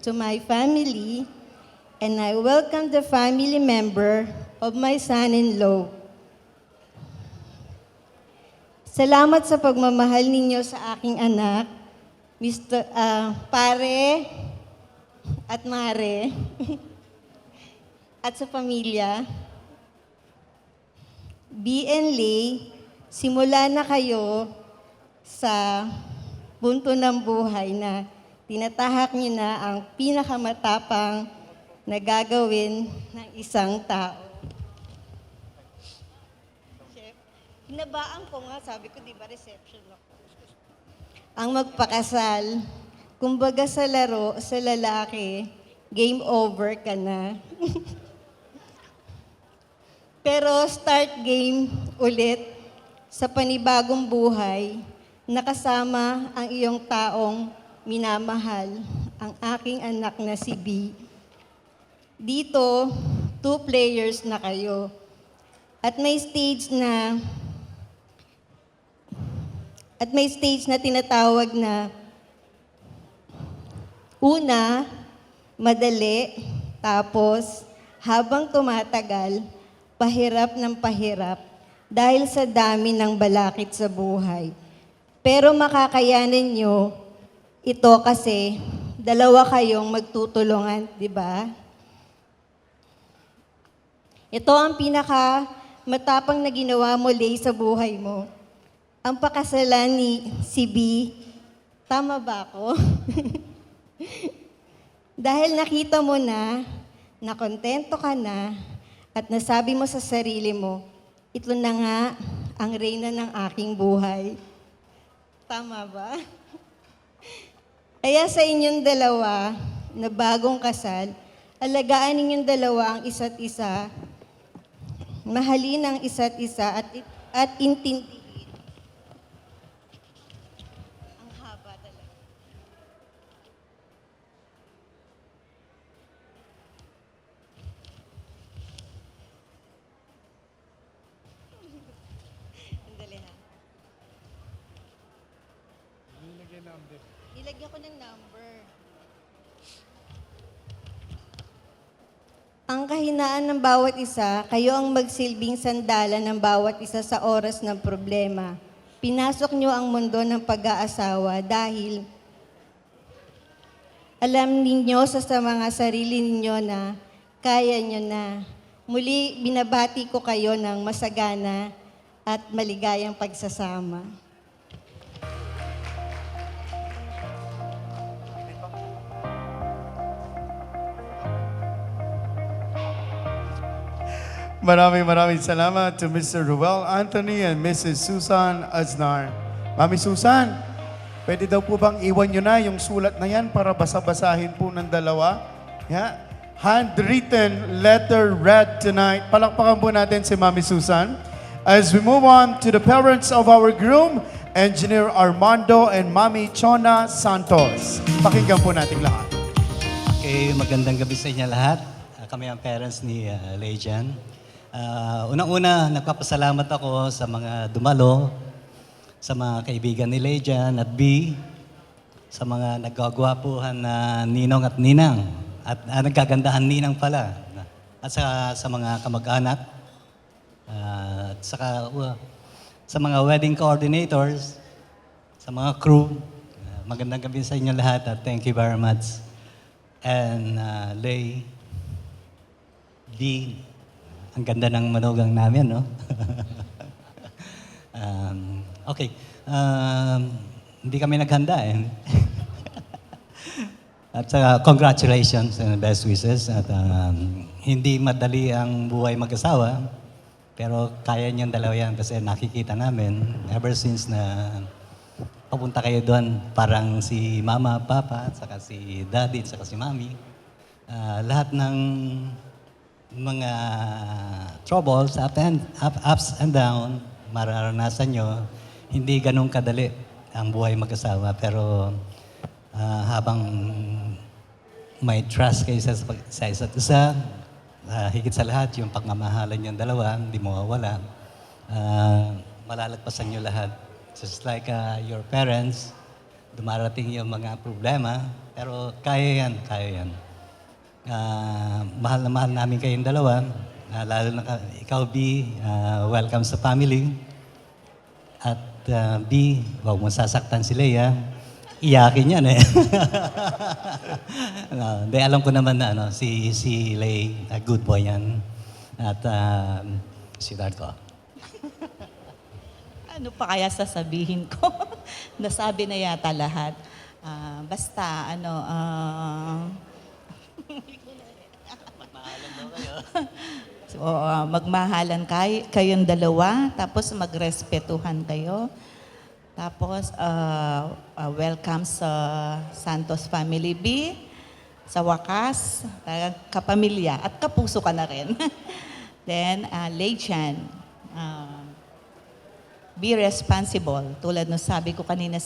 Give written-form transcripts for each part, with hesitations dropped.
to my family, and I welcome the family member of my son-in-law. Salamat sa pagmamahal ninyo sa aking anak, Pare at Mare, at sa pamilya. B and Lay, simula na kayo sa punto ng buhay na tinatahak niyo na ang pinakamatapang na gagawin ng isang tao. Chef, hinabaan ko nga, sabi ko, di ba reception ako? Ang magpakasal, kumbaga sa laro, sa lalaki, game over ka na. Pero start game ulit sa panibagong buhay, nakasama ang iyong taong minamahal, ang aking anak na si B. Dito, 2 players na kayo. At may stage na tinatawag na una, madali, tapos habang tumatagal, pahirap ng pahirap dahil sa dami ng balakid sa buhay. Pero makakayanin nyo ito kasi dalawa kayong magtutulungan, di ba? Ito ang matapang na ginawa mo, Lay, sa buhay mo. Ang pakasalan ni si B, tama ba ako? Dahil nakita mo na kontento ka na, at nasabi mo sa sarili mo, ito na nga ang reyna ng aking buhay. Tama ba? Kaya sa inyong dalawa na bagong kasal, alagaan ninyong dalawa ang isa't isa, mahalin ang isa't isa at intindihin. Ang haba talaga. Sandali ha. Ilagyan ko ng number. Ang kahinaan ng bawat isa, kayo ang magsilbing sandalan ng bawat isa sa oras ng problema. Pinasok niyo ang mundo ng pag-aasawa dahil alam ninyo sa mga sarili ninyo na kaya niyo na. Muli, binabati ko kayo ng masagana at maligayang pagsasama. Maraming salamat to Mr. Ruel Anthony and Mrs. Susan Aznar. Mami Susan, pwede daw po bang iwan nyo na yung sulat na yan para basa-basahin po ng dalawa? Yeah. Handwritten letter read tonight. Palakpakan po natin si Mami Susan. As we move on to the parents of our groom, Engineer Armando and Mami Chona Santos. Pakinggan po natin lahat. Okay, magandang gabi sa inyo lahat. Kami ang parents ni Lejan. Unang-una, nagpapasalamat ako sa mga dumalo, sa mga kaibigan ni Lejan at B, sa mga nagkagwapuhan na ninong at ninang, at nagkagandahan ninang pala, at sa mga kamag-anak, at sa mga wedding coordinators, sa mga crew. Magandang gabi sa inyo lahat at thank you very much. And Lay, D, ang ganda ng manugang namin, no? Okay. Hindi kami naghanda, eh. At congratulations and best wishes. At hindi madali ang buhay mag-asawa, pero kaya niyong dalawa yan kasi nakikita namin ever since na papunta kayo doon, parang si mama, papa, at saka si daddy, at saka si mami. Lahat ng mga troubles, ups and down, mararanasan nyo, hindi ganun kadali ang buhay mag-asawa. Pero habang may trust kayo sa isa't isa, higit sa lahat, yung pagmamahalan yung dalawa, hindi mawawala, malalagpasan nyo lahat. Just like your parents, dumarating yung mga problema, Pero kaya yan, kaya yan. Mahal na mahal namin kayong dalawa. Lalo na ikaw, B, welcome sa family. At B, huwag mo sasaktan si Leia. Iyakin yan eh. Di, alam ko naman na si Lei, good boy yan. At sweetheart ko. Ano pa kaya sasabihin ko? Nasabi na yata lahat. Basta, so, magmahalan kayong dalawa, tapos magrespetuhan kayo. Tapos, welcome sa Santos Family B. Sa wakas, kapamilya at kapuso ka na rin. Then, Lei Chan, be responsible. Tulad ng sabi ko kanina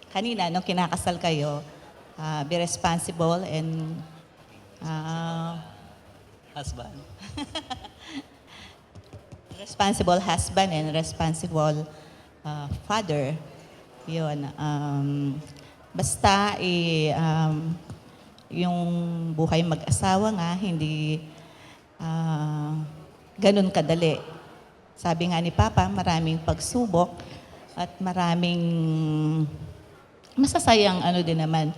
kanina nung kinakasal kayo, be responsible and Husband. responsible husband and responsible father. Yun. Basta yung buhay mag-asawa nga, hindi ganun kadali. Sabi nga ni Papa, maraming pagsubok at maraming masasayang din naman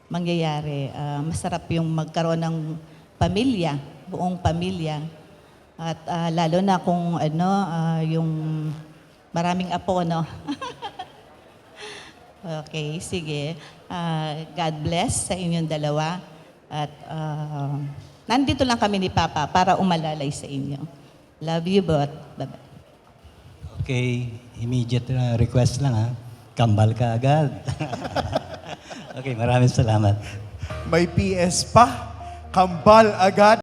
mangyayari. Masarap yung magkaroon ng pamilya, buong pamilya. At lalo na kung yung maraming apo, no? Okay, sige. God bless sa inyong dalawa. At nandito lang kami ni Papa para umalalay sa inyo. Love you both. Bye-bye. Okay, immediate request lang ha. Kambal ka agad. Okay, maraming salamat. May PS pa, kambal agad.